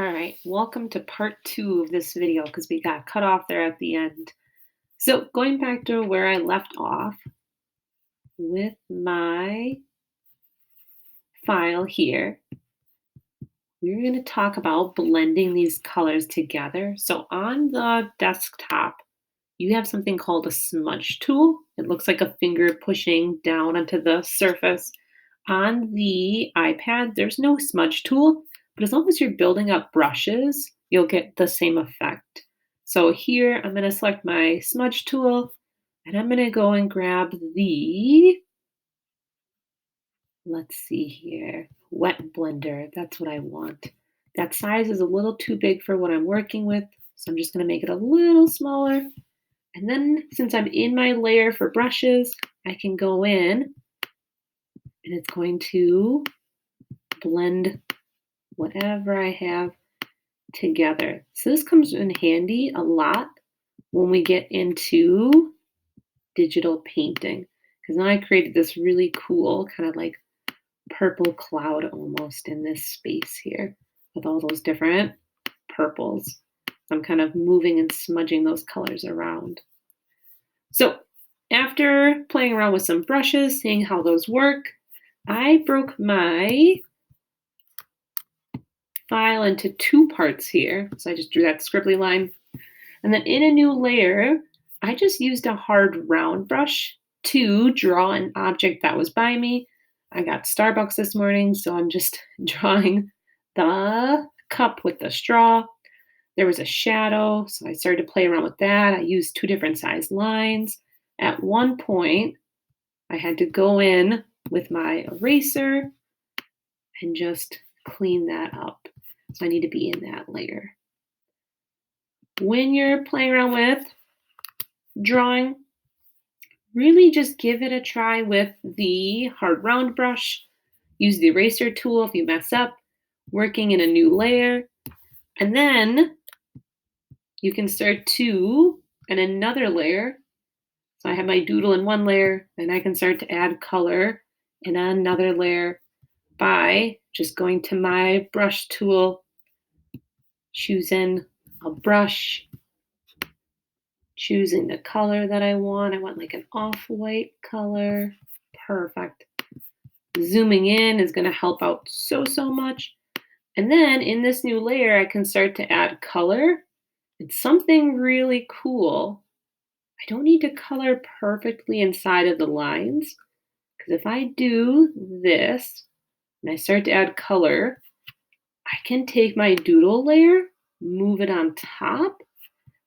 All right, welcome to part two of this video because we got cut off there at the end. So going back to where I left off with my file here, we're going to talk about blending these colors together. So on the desktop, you have something called a smudge tool. It looks like a finger pushing down onto the surface. On the iPad, there's no smudge tool, but as long as you're building up brushes, you'll get the same effect. So here, I'm going to select my smudge tool, and I'm going to go and grab the, let's see here, wet blender. That's what I want. That size is a little too big for what I'm working with, so I'm just going to make it a little smaller. And then since I'm in my layer for brushes, I can go in and it's going to blend whatever I have together. So this comes in handy a lot when we get into digital painting, because now I created this really cool kind of like purple cloud almost in this space here with all those different purples. I'm kind of moving and smudging those colors around. So after playing around with some brushes, seeing how those work, I broke my file into two parts here. So I just drew that scribbly line. And then in a new layer, I just used a hard round brush to draw an object that was by me. I got Starbucks this morning, so I'm just drawing the cup with the straw. There was a shadow, so I started to play around with that. I used two different size lines. At one point, I had to go in with my eraser and just clean that up. So I need to be in that layer. When you're playing around with drawing, really just give it a try with the hard round brush. Use the eraser tool if you mess up, working in a new layer. And then you can start to, in another layer. So I have my doodle in one layer, and I can start to add color in another layer by just going to my brush tool, choosing a brush, choosing the color that I want. I want like an off-white color. Perfect. Zooming in is going to help out so much. And then in this new layer, I can start to add color. It's something really cool. I don't need to color perfectly inside of the lines, because if I do this and I start to add color, I can take my doodle layer, move it on top,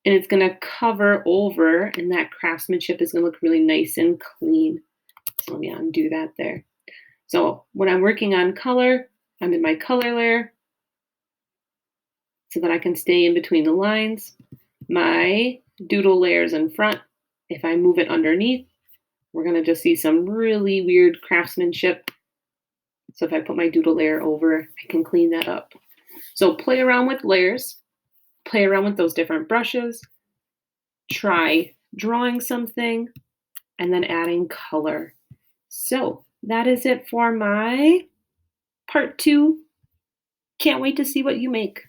and it's going to cover over, and that craftsmanship is going to look really nice and clean. So let me undo that there. So when I'm working on color, I'm in my color layer so that I can stay in between the lines. My doodle layer is in front. If I move it underneath, we're going to just see some really weird craftsmanship. So if I put my doodle layer over, I can clean that up. So play around with layers, play around with those different brushes, try drawing something, and then adding color. So that is it for my part two. Can't wait to see what you make.